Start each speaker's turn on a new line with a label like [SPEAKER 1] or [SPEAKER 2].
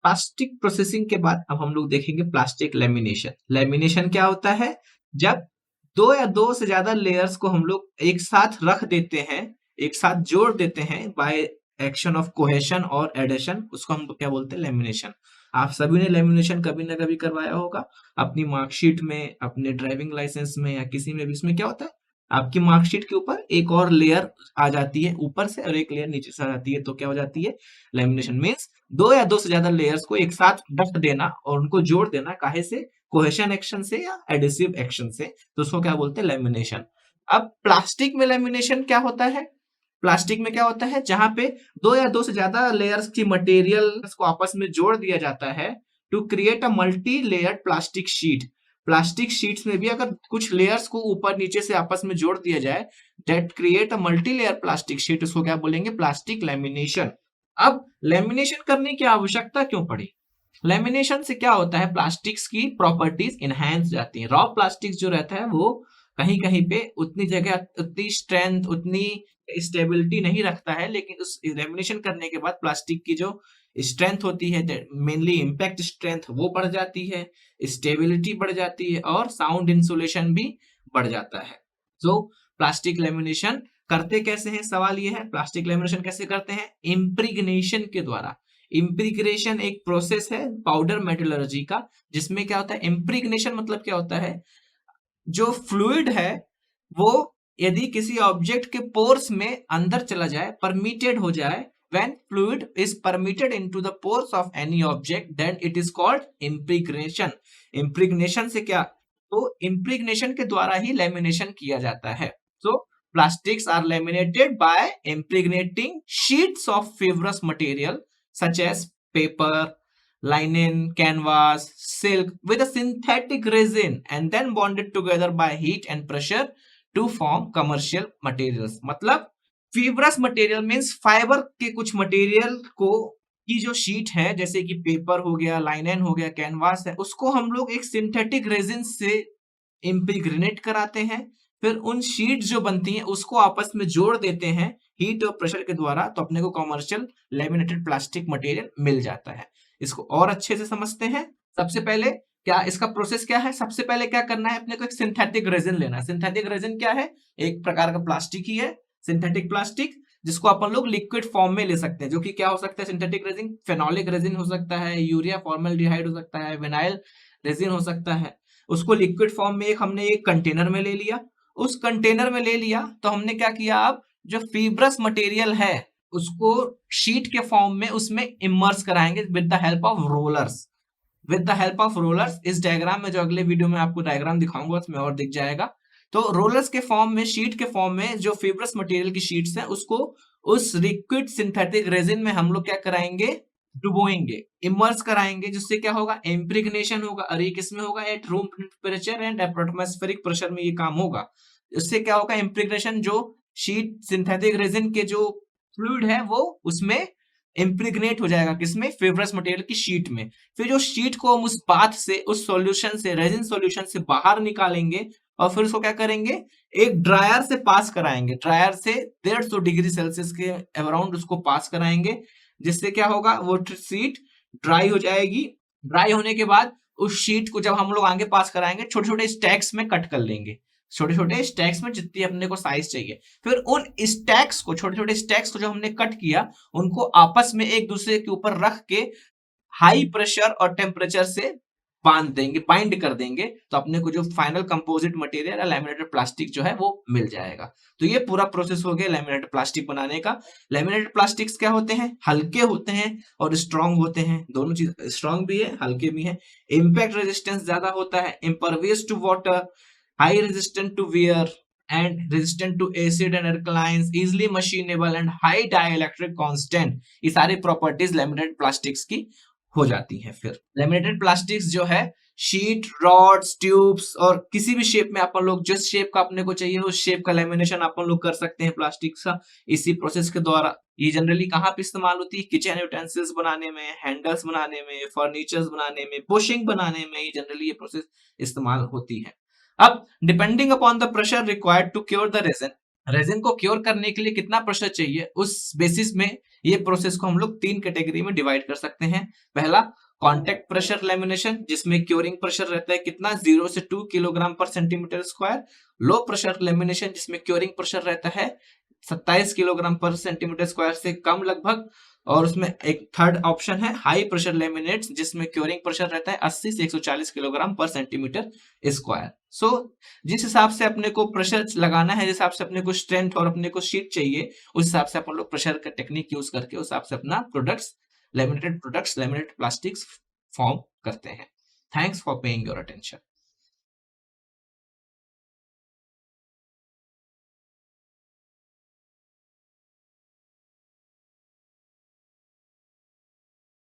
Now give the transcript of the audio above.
[SPEAKER 1] Plastic processing के बाद अब हम लोग देखेंगे प्लास्टिक लेमिनेशन। लेमिनेशन क्या होता है? जब दो या दो से ज्यादा लेयर्स को हम लोग एक साथ रख देते हैं, एक साथ जोड़ देते हैं बाय एक्शन ऑफ कोहेशन और एडेशन, उसको हम क्या बोलते हैं? लेमिनेशन। आप सभी ने लेमिनेशन कभी ना कभी करवाया होगा अपनी मार्कशीट में, अपने ड्राइविंग लाइसेंस में या किसी में भी। इसमें क्या होता है? आपकी मार्कशीट के ऊपर एक और लेयर आ जाती है ऊपर से और एक लेयर नीचे से आ जाती है, तो क्या हो जाती है? लेमिनेशन मीन्स दो या दो से ज्यादा लेयर्स को एक साथ रख देना और उनको जोड़ देना। काहे से? कोहेशन एक्शन से या एडिसिव एक्शन से, तो उसको क्या बोलते हैं? लेमिनेशन। अब प्लास्टिक में लेमिनेशन क्या होता है? प्लास्टिक में क्या होता है? जहां पे दो या दो से ज्यादा लेयर्स की मटेरियल को आपस में जोड़ दिया जाता है to create a multi layered plastic sheet. Plastic sheets में भी अगर कुछ लेयर्स को ऊपर नीचे से आपस में जोड़ दिया जाए, that create a multi layer plastic sheet, उसको क्या बोलेंगे? Plastic lamination. अब लेमिनेशन करने की आवश्यकता क्यों पड़ी? लेमिनेशन से क्या होता है? प्लास्टिक्स की प्रॉपर्टीज इनहैंस जाती हैं। रॉ प्लास्टिक्स जो रहता है वो कहीं कहीं पे उतनी जगह, उतनी स्ट्रेंथ, उतनी स्टेबिलिटी नहीं रखता है, लेकिन उस लेमिनेशन करने के बाद प्लास्टिक की जो स्ट्रेंथ होती है, मेनली इम्पैक्ट स्ट्रेंथ, वो बढ़ जाती है, स्टेबिलिटी बढ़ जाती है और साउंड इंसुलेशन भी बढ़ जाता है। तो प्लास्टिक लेमिनेशन करते कैसे हैं? सवाल ये है, प्लास्टिक लेमिनेशन कैसे करते हैं? इम्प्रिग्नेशन के द्वारा। इम्प्रिग्नेशन एक प्रोसेस है पाउडर मेटलर्जी का, जिसमें क्या होता है? इम्प्रिग्नेशन मतलब क्या होता है? जो फ्लूइड है वो यदि किसी ऑब्जेक्ट के पोर्स में अंदर चला जाए, परमिटेड हो जाए, when fluid is permitted into the pores of any object, then it is called impregnation। impregnation से क्या? तो impregnation के द्वारा ही लेमिनेशन किया जाता है। So plastics are laminated by impregnating sheets of fibrous material such as paper, linen, canvas, silk with a synthetic resin and then bonded together by heat and pressure to form commercial materials। मतलब fibrous material means fibre के कुछ material को की जो sheet है, जैसे कि paper हो गया, लाइनेन हो गया, कैनवास है, उसको हम लोग एक सिंथेटिक रेजिन से इम्प्रिग्नेट कराते हैं। फिर उन शीट जो बनती हैं उसको आपस में जोड़ देते हैं हीट और प्रेशर के द्वारा, तो अपने को कमर्शियल लेमिनेटेड प्लास्टिक मटेरियल मिल जाता है। इसको और अच्छे से समझते हैं। सबसे पहले क्या इसका प्रोसेस क्या है? सबसे पहले क्या करना है? अपने को एक सिंथेटिक रेजिन लेना है। सिंथेटिक रेजिन क्या है? एक प्रकार का प्लास्टिक ही है, सिंथेटिक प्लास्टिक, जिसको अपन लोग लिक्विड फॉर्म में ले सकते हैं, जो कि क्या हो सकता है? सिंथेटिक रेजिन फेनोलिक रेजिन हो सकता है, यूरिया फॉर्मल्डिहाइड हो सकता है, विनाइल रेजिन हो सकता है। उसको लिक्विड फॉर्म में हमने एक कंटेनर में ले लिया। उस कंटेनर में ले लिया तो हमने क्या किया? अब जो फिब्रस मटेरियल है उसको शीट के फॉर्म में उसमें इमर्स कराएंगे with the help of rollers. With the help of rollers, इस डायग्राम में, जो अगले वीडियो में आपको डायग्राम दिखाऊंगा उसमें और दिख जाएगा। तो रोलर्स के फॉर्म में, शीट के फॉर्म में जो फिब्रस मटेरियल की शीट्स हैं उसको उस लिक्विड सिंथेटिक रेजिन में हम लोग क्या कराएंगे? डुबोएंगे, इमर्स कराएंगे, जिससे क्या होगा? इम्प्रिग्नेशन होगा। और ये किसमें होगा? At room temperature and atmospheric pressure में ये काम होगा। इससे क्या होगा? इम्प्रिग्नेशन, जो शीट सिंथेटिक रेजिन के जो फ्लूइड है वो उसमें इम्प्रिग्नेट हो जाएगा, किसमें? फिब्रस मटेरियल की शीट में। फिर जो शीट को हम उस बाथ से, उस सॉल्यूशन से, रेजिन सॉल्यूशन से बाहर निकालेंगे और फिर उसको क्या करेंगे? एक ड्रायर से पास कराएंगे। ड्रायर से 150 डिग्री सेल्सियस के अराउंड उसको पास कराएंगे, जिससे क्या होगा? वो शीट ड्राई हो जाएगी। ड्राई होने के बाद उस शीट को जब हम लोग आगे पास कराएंगे, छोटे छोटे स्टैक्स में कट कर लेंगे, छोटे छोटे स्टैक्स में जितनी अपने को साइज चाहिए। फिर उन स्टैक्स को, छोटे छोटे स्टैक्स को जो हमने कट किया, उनको आपस में एक दूसरे के ऊपर रख के हाई प्रेशर और टेम्परेचर से बांध देंगे, बाइंड कर देंगे, तो अपने को जो फाइनल कंपोजिट मटेरियल या लैमिनेटेड प्लास्टिक जो है वो मिल जाएगा। तो ये पूरा प्रोसेस हो गया लैमिनेटेड प्लास्टिक बनाने का। लैमिनेटेड प्लास्टिक्स क्या होते हैं? हल्के होते हैं और स्ट्रॉन्ग होते हैं। दोनों चीज, स्ट्रॉन्ग भी है, हल्के भी है। इम्पैक्ट रेजिस्टेंस ज्यादा होता है, impervious to water, high resistant to wear and resistant to acid and alkalines, easily machinable and high dielectric constant। ये सारी प्रॉपर्टीज लैमिनेटेड प्लास्टिक्स की हो जाती हैं। फिर लैमिनेटेड प्लास्टिक्स जो है शीट, रॉड्स, ट्यूब्स और किसी भी शेप में अपन लोग, जिस शेप का अपने को चाहिए उस शेप का लेमिनेशन अपन लोग कर सकते हैं प्लास्टिक्स का, इसी प्रोसेस के द्वारा। ये जनरली कहाँ पे इस्तेमाल होती है? किचन यूटेंसिल्स बनाने में, हैंडल्स बनाने में, फर्नीचर्स बनाने में, बुशिंग बनाने में, ये जनरली ये प्रोसेस इस्तेमाल होती है। अब depending upon the pressure required to cure the resin, resin को क्योर करने के लिए कितना प्रेशर चाहिए, उस बेसिस में ये प्रोसेस को हम लोग 3 कैटेगरी में डिवाइड कर सकते हैं। पहला कॉन्टेक्ट प्रेशर लेमिनेशन, जिसमें क्योरिंग प्रेशर रहता है कितना 0 से 2 किलोग्राम पर centimetre square. Low pressure lamination, जिसमें क्योरिंग प्रेशर रहता है 27 किलोग्राम पर सेंटीमीटर स्क्वायर से कम लगभग। और उसमें एक थर्ड ऑप्शन है हाई प्रेशर लेमिनेट्स, जिसमें क्योरिंग प्रेशर रहता है 80 से 140 किलोग्राम पर सेंटीमीटर स्क्वायर। सो जिस हिसाब से अपने को प्रेशर लगाना है, जिस हिसाब से अपने को स्ट्रेंथ और अपने को शीट चाहिए, उस हिसाब से अपन लोग प्रेशर का टेक्निक यूज करके उस हिसाब से अपना प्रोडक्ट्स, लेमिनेटेड प्लास्टिक्स फॉर्म करते हैं। Thanks for paying your attention.